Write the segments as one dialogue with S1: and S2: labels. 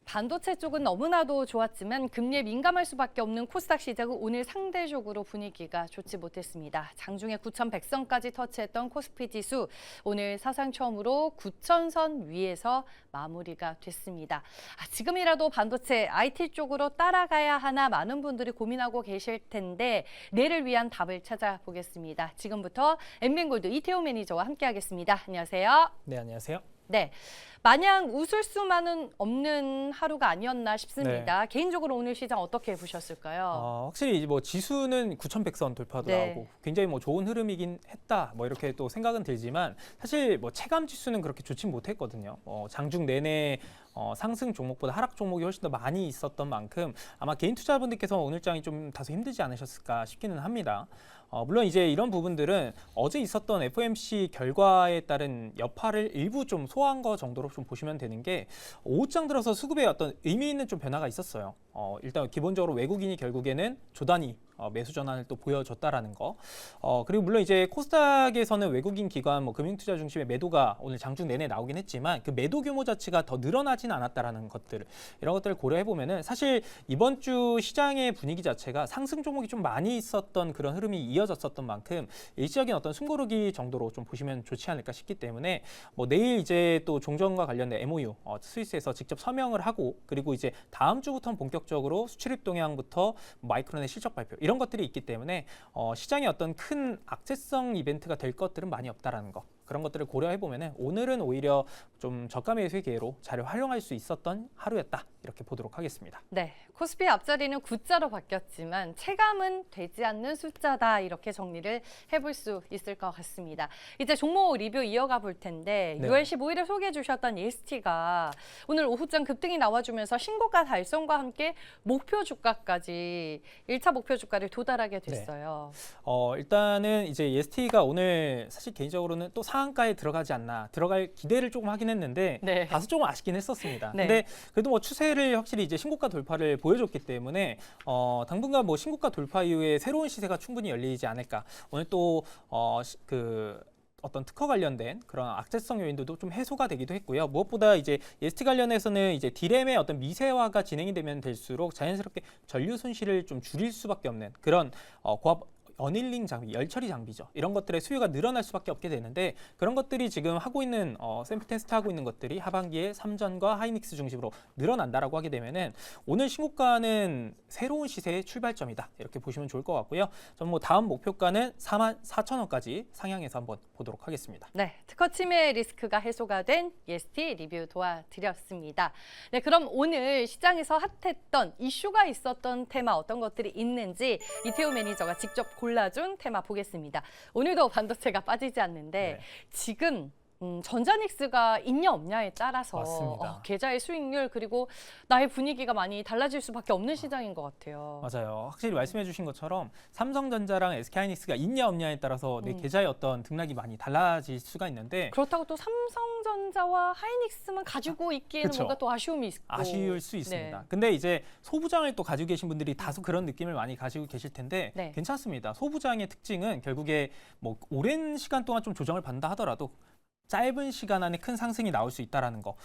S1: 반도체 쪽은 너무나도 좋았지만 금리에 민감할 수밖에 없는 코스닥 시장은 오늘 상대적으로 분위기가 좋지 못했습니다. 장중에 9,100선까지 터치했던 코스피 지수 오늘 사상 처음으로 9,000선 위에서 마무리가 됐습니다. 지금이라도 반도체 IT 쪽으로 따라가야 하나 많은 분들이 고민하고 계실 텐데 내일을 위한 답을 찾아보겠습니다. 지금부터 엠빈골드 이태호 매니저와 함께하겠습니다. 안녕하세요.
S2: 네, 안녕하세요.
S1: 네, 마냥 웃을 수만은 없는 하루가 아니었나 싶습니다. 개인적으로 오늘 시장 어떻게 보셨을까요?
S2: 확실히 뭐 지수는 9,100선 돌파도 나오고 굉장히 뭐 좋은 흐름이긴 했다. 뭐 이렇게 또 생각은 들지만 사실 뭐 체감 지수는 그렇게 좋진 못했거든요. 장중 내내 상승 종목보다 하락 종목이 훨씬 더 많이 있었던 만큼 아마 개인 투자자분들께서 오늘장이 좀 다소 힘들지 않으셨을까 싶기는 합니다. 물론 이제 이런 부분들은 어제 있었던 FOMC 결과에 따른 여파를 일부 좀 소화한 거 정도로 좀 보시면 되는 게 오후장 들어서 수급에 어떤 의미 있는 좀 변화가 있었어요. 일단 기본적으로 외국인이 결국에는 조단위 매수 전환을 또 보여줬다라는 거. 그리고 물론 이제 코스닥에서는 외국인 기관 뭐 금융투자 중심의 매도가 오늘 장중 내내 나오긴 했지만 그 매도 규모 자체가 더 늘어나진 않았다라는 것들 이런 것들을 고려해 보면은 사실 이번 주 시장의 분위기 자체가 상승 종목이 좀 많이 있었던 그런 흐름이 이어졌었던 만큼 일시적인 어떤 숨고르기 정도로 좀 보시면 좋지 않을까 싶기 때문에 뭐 내일 이제 또 종전과 관련된 MOU 스위스에서 직접 서명을 하고 그리고 이제 다음 주부터는 본격적으로 수출입 동향부터 마이크론의 실적 발표 이런 것들이 있기 때문에 시장에 어떤 큰 악재성 이벤트가 될 것들은 많이 없다라는 거. 그런 것들을 고려해 보면은 오늘은 오히려 좀 저가 매수의 기회로 잘 활용할 수 있었던 하루였다. 이렇게 보도록 하겠습니다.
S1: 네, 코스피 앞자리는 9자로 바뀌었지만 체감은 되지 않는 숫자다 이렇게 정리를 해볼 수 있을 것 같습니다. 이제 종목 리뷰 이어가 볼 텐데 6월 15일에 소개해 주셨던 EST가 오늘 오후장 급등이 나와주면서 신고가 달성과 함께 목표 주가까지 1차 목표 주가를 도달하게 됐어요.
S2: 일단은 이제 EST가 오늘 사실 개인적으로는 또 상한가에 들어가지 않나 들어갈 기대를 조금 하긴 했는데 다소 조금 아쉽긴 했었습니다. 근데 그래도 뭐 추세를 확실히 이제 신고가 돌파를 보여줬기 때문에 당분간 뭐 신고가 돌파 이후에 새로운 시세가 충분히 열리지 않을까. 오늘 또 어떤 특허 관련된 그런 악재성 요인들도 좀 해소가 되기도 했고요. 무엇보다 이제 EST 관련해서는 이제 디램의 어떤 미세화가 진행이 되면 될수록 자연스럽게 전류 손실을 좀 줄일 수밖에 없는 그런 고압 어닐링 장비, 열처리 장비죠. 이런 것들의 수요가 늘어날 수밖에 없게 되는데 그런 것들이 지금 하고 있는 샘플 테스트하고 있는 것들이 하반기에 삼전과 하이닉스 중심으로 늘어난다라고 하게 되면은 오늘 신고가는 새로운 시세의 출발점이다. 이렇게 보시면 좋을 것 같고요. 저는 뭐 다음 목표가는 44,000원까지 상향해서 한번 보도록 하겠습니다.
S1: 네, 특허 침해 리스크가 해소가 된 EST 리뷰 도와드렸습니다. 네, 그럼 오늘 시장에서 핫했던 이슈가 있었던 테마 어떤 것들이 있는지 이태호 매니저가 직접 골라준 테마 보겠습니다. 오늘도 반도체가 빠지지 않는데 지금 전자닉스가 있냐 없냐에 따라서 계좌의 수익률 그리고 나의 분위기가 많이 달라질 수밖에 없는 시장인 것 같아요.
S2: 맞아요. 확실히 말씀해 주신 것처럼 삼성전자랑 SK하이닉스가 있냐 없냐에 따라서 내 계좌의 어떤 등락이 많이 달라질 수가 있는데
S1: 그렇다고 또 삼성전자와 하이닉스만 가지고 있기에는 뭔가 또 아쉬움이 있고
S2: 아쉬울 수 있습니다. 근데 이제 소부장을 또 가지고 계신 분들이 다소 그런 느낌을 많이 가지고 계실 텐데 괜찮습니다. 소부장의 특징은 결국에 뭐 오랜 시간 동안 좀 조정을 받는다 하더라도 짧은 시간 안에 큰 상승이 나올 수 있다는 거,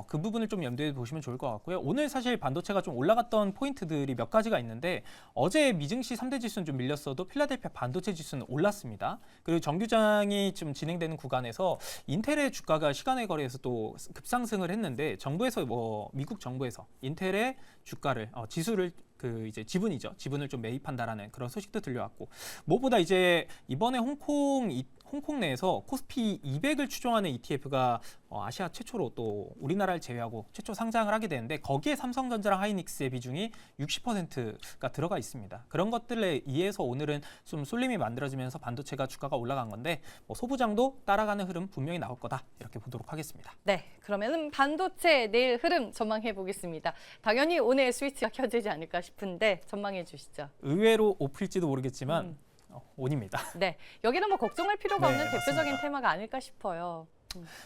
S2: 그 부분을 좀 염두에 보시면 좋을 것 같고요. 오늘 사실 반도체가 좀 올라갔던 포인트들이 몇 가지가 있는데 어제 미증시 3대 지수는 좀 밀렸어도 필라델피아 반도체 지수는 올랐습니다. 그리고 정규장이 지금 진행되는 구간에서 인텔의 주가가 시간의 거래에서 또 급상승을 했는데 정부에서 미국 정부에서 인텔의 주가를 지수를 이제 지분을 좀 매입한다라는 그런 소식도 들려왔고 무엇보다 이제 이번에 홍콩 내에서 코스피 200을 추종하는 ETF가 아시아 최초로 또 우리나라를 제외하고 최초 상장을 하게 되는데 거기에 삼성전자랑 하이닉스의 비중이 60%가 들어가 있습니다. 그런 것들에 의해서 오늘은 좀 쏠림이 만들어지면서 반도체가 주가가 올라간 건데 소부장도 따라가는 흐름 분명히 나올 거다 이렇게 보도록 하겠습니다.
S1: 네, 그러면은 반도체 내일 흐름 전망해 보겠습니다. 당연히 오늘 스위치가 켜지지 않을까 싶은데 전망해 주시죠.
S2: 의외로 오플지도 모르겠지만 온입니다.
S1: 네, 여기는 뭐 걱정할 필요가 없는 대표적인 테마가 아닐까 싶어요.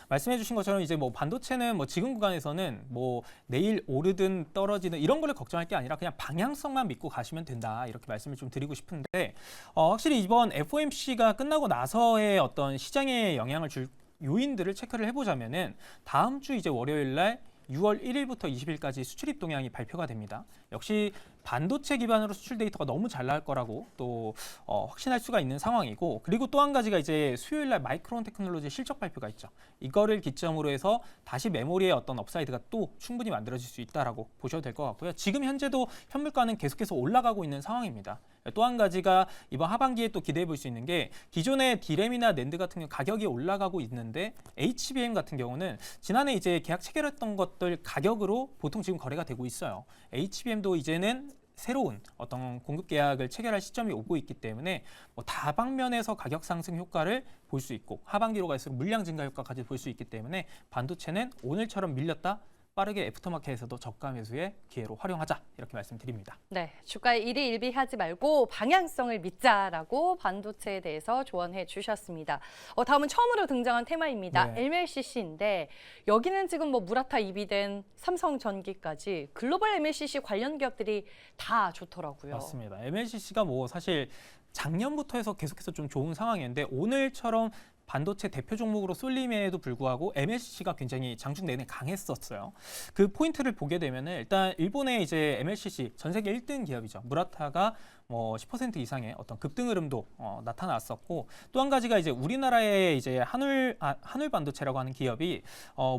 S2: 말씀해 주신 것처럼 이제 뭐 반도체는 뭐 지금 구간에서는 뭐 내일 오르든 떨어지든 이런 거를 걱정할 게 아니라 그냥 방향성만 믿고 가시면 된다 이렇게 말씀을 좀 드리고 싶은데 확실히 이번 FOMC가 끝나고 나서의 어떤 시장에 영향을 줄 요인들을 체크를 해보자면은 다음 주 이제 월요일 날 6월 1일부터 20일까지 수출입 동향이 발표가 됩니다. 역시 반도체 기반으로 수출 데이터가 너무 잘 나올 거라고 또 확신할 수가 있는 상황이고, 그리고 또 한 가지가 이제 수요일 날 마이크론 테크놀로지 실적 발표가 있죠. 이거를 기점으로 해서 다시 메모리의 어떤 업사이드가 또 충분히 만들어질 수 있다라고 보셔도 될 것 같고요. 지금 현재도 현물가는 계속해서 올라가고 있는 상황입니다. 또 한 가지가 이번 하반기에 또 기대해 볼 수 있는 게, 기존의 디램이나 낸드 같은 경우 가격이 올라가고 있는데 HBM 같은 경우는 지난해 이제 계약 체결했던 것들 가격으로 보통 지금 거래가 되고 있어요. HBM도 이제는 새로운 어떤 공급 계약을 체결할 시점이 오고 있기 때문에 뭐 다방면에서 가격 상승 효과를 볼 수 있고, 하반기로 갈수록 물량 증가 효과까지 볼 수 있기 때문에 반도체는 오늘처럼 밀렸다 빠르게 애프터마켓에서도 저가 매수의 기회로 활용하자, 이렇게 말씀드립니다.
S1: 네, 주가에 일희일비하지 말고 방향성을 믿자라고 반도체에 대해서 조언해 주셨습니다. 다음은 처음으로 등장한 테마입니다.
S2: 네.
S1: MLCC인데 여기는 지금 뭐 무라타 이비덴, 삼성전기까지 글로벌 MLCC 관련 기업들이 다 좋더라고요.
S2: 맞습니다. MLCC가 뭐 사실 작년부터 해서 계속해서 좀 좋은 상황이었는데, 오늘처럼 반도체 대표 종목으로 쏠림에도 불구하고 MLCC가 굉장히 장중 내내 강했었어요. 그 포인트를 보게 되면은 일단 일본의 이제 MLCC 전 세계 1등 기업이죠. 무라타가 뭐 10% 이상의 어떤 급등 흐름도 나타났었고, 또 한 가지가 이제 우리나라의 이제 한울 반도체라고 하는 기업이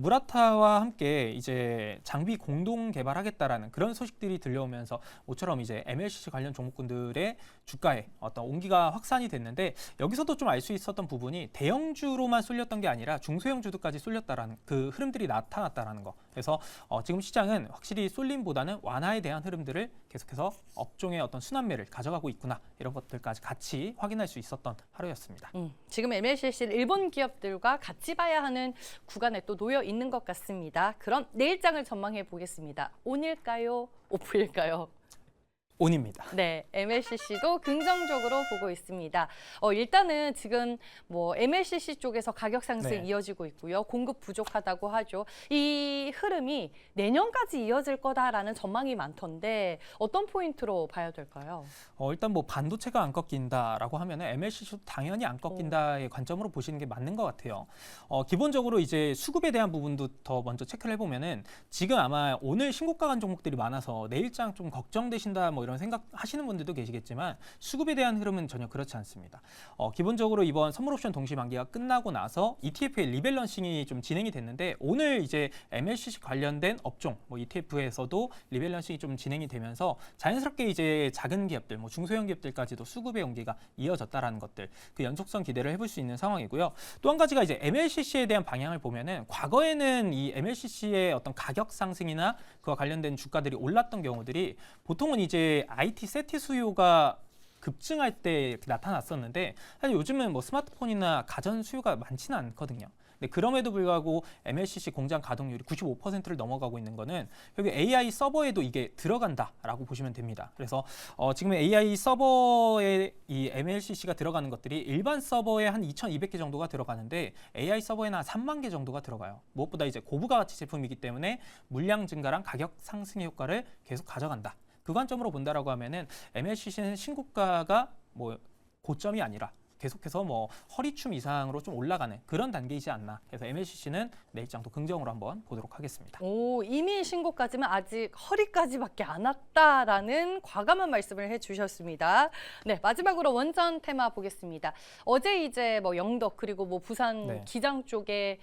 S2: 무라타와 함께 이제 장비 공동 개발하겠다라는 그런 소식들이 들려오면서 모처럼 이제 MLCC 관련 종목군들의 주가에 어떤 온기가 확산이 됐는데, 여기서도 좀 알 수 있었던 부분이 대형주로만 쏠렸던 게 아니라 중소형주도까지 쏠렸다라는 그 흐름들이 나타났다라는 거. 그래서 지금 시장은 확실히 쏠림보다는 완화에 대한 흐름들을 계속해서 업종의 어떤 순환매를 가져가고 있구나, 이런 것들까지 같이 확인할 수 있었던 하루였습니다.
S1: 지금 MLCC를 일본 기업들과 같이 봐야 하는 구간에 또 놓여 있는 것 같습니다. 그럼 내일장을 전망해 보겠습니다. 온일까요? 오프일까요?
S2: 온입니다.
S1: 네, MLCC도 긍정적으로 보고 있습니다. 일단은 지금 뭐 MLCC 쪽에서 가격 상승
S2: 네.
S1: 이어지고 있고요. 공급 부족하다고 하죠. 이 흐름이 내년까지 이어질 거다라는 전망이 많던데 어떤 포인트로 봐야 될까요?
S2: 일단 뭐 반도체가 안 꺾인다라고 하면은 MLCC도 당연히 안 꺾인다의 관점으로 보시는 게 맞는 것 같아요. 기본적으로 이제 수급에 대한 부분도 더 먼저 체크를 해보면은, 지금 아마 오늘 신고가 간 종목들이 많아서 내일장 좀 걱정되신다 뭐 이런 생각하시는 분들도 계시겠지만, 수급에 대한 흐름은 전혀 그렇지 않습니다. 기본적으로 이번 선물옵션 동시 만기가 끝나고 나서 ETF의 리밸런싱이 좀 진행이 됐는데, 오늘 이제 MLCC 관련된 업종 뭐 ETF에서도 리밸런싱이 좀 진행이 되면서 자연스럽게 이제 작은 기업들, 뭐 중소형 기업들까지도 수급의 온기가 이어졌다라는 것들, 그 연속성 기대를 해볼 수 있는 상황이고요. 또 한 가지가 이제 MLCC에 대한 방향을 보면은, 과거에는 이 MLCC의 어떤 가격 상승이나 그와 관련된 주가들이 올랐던 경우들이 보통은 이제 IT 세트 수요가 급증할 때 이렇게 나타났었는데, 사실 요즘은 뭐 스마트폰이나 가전 수요가 많지는 않거든요. 근데 그럼에도 불구하고 MLCC 공장 가동률이 95%를 넘어가고 있는 거는 결국 AI 서버에도 이게 들어간다라고 보시면 됩니다. 그래서 지금 AI 서버에 이 MLCC가 들어가는 것들이 일반 서버에 한 2,200개 정도가 들어가는데, AI 서버에는 한 3만 개 정도가 들어가요. 무엇보다 이제 고부가 가치 제품이기 때문에 물량 증가랑 가격 상승의 효과를 계속 가져간다. 그 관점으로 본다라고 하면은 MLCC는 신고가가 뭐 고점이 아니라 계속해서 뭐 허리춤 이상으로 좀 올라가는 그런 단계이지 않나. 그래서 MLCC는 내일장도 긍정으로 한번 보도록 하겠습니다.
S1: 이미 신고까지만 아직 허리까지밖에 안 왔다라는 과감한 말씀을 해주셨습니다. 네, 마지막으로 원전 테마 보겠습니다. 어제 이제 뭐 영덕 그리고 뭐 부산
S2: 네.
S1: 기장 쪽에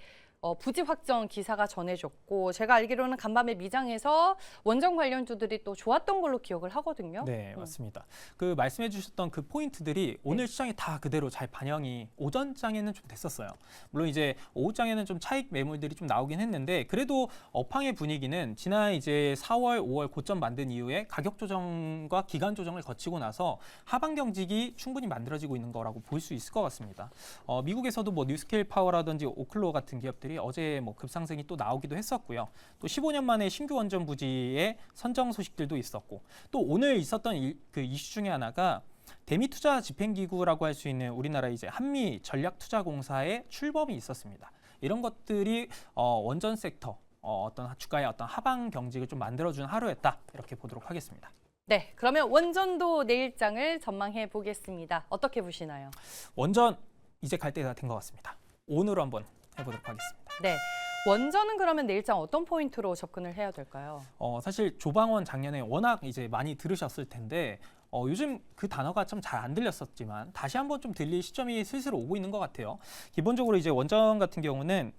S1: 부지 확정 기사가 전해졌고, 제가 알기로는 간밤에 미장에서 원전 관련주들이 또 좋았던 걸로 기억을 하거든요.
S2: 네, 맞습니다. 그 말씀해 주셨던 그 포인트들이 오늘 시장에 다 그대로 잘 반영이 오전장에는 좀 됐었어요. 물론 이제 오후장에는 좀 차익 매물들이 좀 나오긴 했는데, 그래도 업황의 분위기는 지난 이제 4월, 5월 고점 만든 이후에 가격 조정과 기간 조정을 거치고 나서 하방 경직이 충분히 만들어지고 있는 거라고 볼 수 있을 것 같습니다. 미국에서도 뭐 뉴스케일 파워라든지 오클로 같은 기업들이 어제 뭐 급상승이 또 나오기도 했었고요. 또 15년 만에 신규 원전 부지의 선정 소식들도 있었고, 또 오늘 있었던 그 이슈 중에 하나가 대미투자 집행기구라고 할 수 있는 우리나라 이제 한미전략투자공사의 출범이 있었습니다. 이런 것들이 원전 섹터 어떤 주가의 어떤 하방 경직을 좀 만들어준 하루였다, 이렇게 보도록 하겠습니다.
S1: 네, 그러면 원전도 내일장을 전망해 보겠습니다. 어떻게 보시나요?
S2: 원전 이제 갈 때가 된 것 같습니다. 오늘 한번 해보도록 하겠습니다.
S1: 네, 원전은 그러면 내일장 어떤 포인트로 접근을 해야 될까요?
S2: 사실 조방원 작년에 워낙 이제 많이 들으셨을 텐데 요즘 그 단어가 좀 잘 안 들렸었지만 다시 한번 좀 들릴 시점이 슬슬 오고 있는 것 같아요. 기본적으로 이제 원전 같은 경우는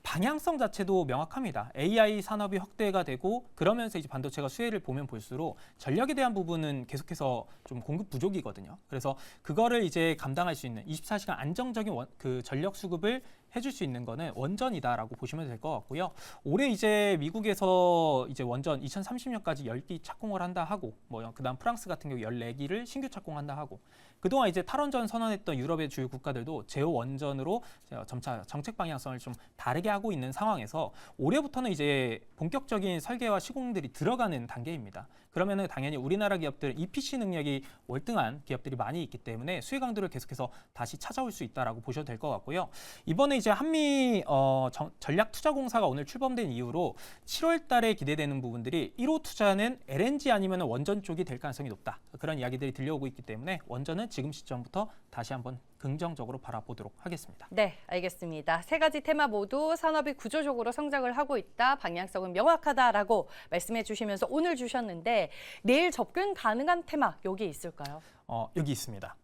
S2: 방향성 자체도 명확합니다. AI 산업이 확대가 되고 그러면서 이제 반도체가 수혜를 보면 볼수록 전력에 대한 부분은 계속해서 좀 공급 부족이거든요. 그래서 그거를 이제 감당할 수 있는 24시간 안정적인 그 전력 수급을 해줄 수 있는 거는 원전이다라고 보시면 될 것 같고요. 올해 이제 미국에서 이제 원전 2030년까지 10기 착공을 한다 하고 그다음 프랑스 같은 경우 14기를 신규 착공한다 하고 그동안 이제 탈원전 선언했던 유럽의 주요 국가들도 제호 원전으로 점차 정책 방향성을 좀 다르게 하고 있는 상황에서 올해부터는 이제 본격적인 설계와 시공들이 들어가는 단계입니다. 그러면은 당연히 우리나라 기업들 EPC 능력이 월등한 기업들이 많이 있기 때문에 수혜 강도를 계속해서 다시 찾아올 수 있다라고 보셔도 될 것 같고요. 이번에 이제 한미 전략투자공사가 오늘 출범된 이후로 7월 달에 기대되는 부분들이 1호 투자는 LNG 아니면 원전 쪽이 될 가능성이 높다. 그런 이야기들이 들려오고 있기 때문에 원전은 지금 시점부터 다시 한번 긍정적으로 바라보도록 하겠습니다.
S1: 네, 알겠습니다. 세 가지 테마 모두 산업이 구조적으로 성장을 하고 있다, 방향성은 명확하다라고 말씀해 주시면서 오늘 주셨는데 내일 접근 가능한 테마 여기 있을까요?
S2: 여기 있습니다.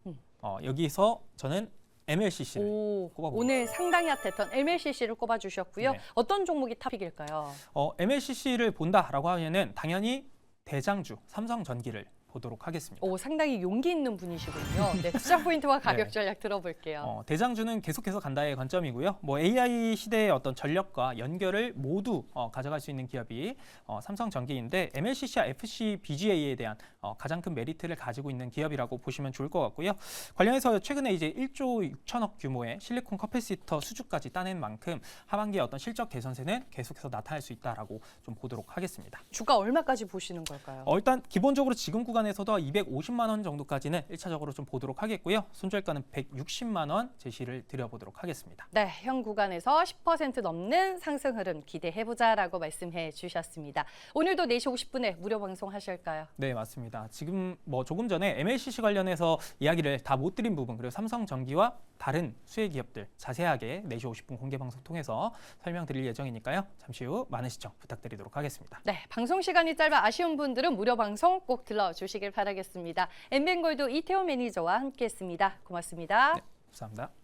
S2: 여기서 저는 MLCC를 꼽아봅니다.
S1: 오늘 상당히 핫했던 MLCC를 꼽아주셨고요.
S2: 네.
S1: 어떤 종목이 탑픽일까요?
S2: MLCC를 본다라고 하면은 당연히 대장주 삼성전기를 보도록 하겠습니다.
S1: 상당히 용기 있는 분이시군요. 네, 투자 포인트와 가격
S2: 네.
S1: 전략 들어볼게요.
S2: 대장주는 계속해서 간다의 관점이고요. AI 시대의 어떤 전력과 연결을 모두 가져갈 수 있는 기업이 삼성전기인데 MLCC와 FCBGA에 대한 가장 큰 메리트를 가지고 있는 기업이라고 보시면 좋을 것 같고요. 관련해서 최근에 이제 1조 6천억 규모의 실리콘 커패시터 수주까지 따낸 만큼 하반기의 어떤 실적 개선세는 계속해서 나타날 수 있다라고 좀 보도록 하겠습니다.
S1: 주가 얼마까지 보시는 걸까요?
S2: 일단 기본적으로 지금 구간에서도 250만 원 정도까지는 1차적으로 좀 보도록 하겠고요. 손절가는 160만 원 제시를 드려보도록 하겠습니다.
S1: 네, 현 구간에서 10% 넘는 상승 흐름 기대해보자라고 말씀해 주셨습니다. 오늘도 4시 50분에 무료 방송 하실까요?
S2: 네, 맞습니다. 지금 조금 전에 MLCC 관련해서 이야기를 다 못 드린 부분 그리고 삼성전기와 다른 수혜 기업들 자세하게 4시 50분 공개 방송 통해서 설명드릴 예정이니까요. 잠시 후 많은 시청 부탁드리도록 하겠습니다.
S1: 네, 방송 시간이 짧아 아쉬운 분들은 무료 방송 꼭 들러주시길 바라겠습니다. 엠뱅골드 이태호 매니저와 함께했습니다. 고맙습니다.
S2: 네, 감사합니다.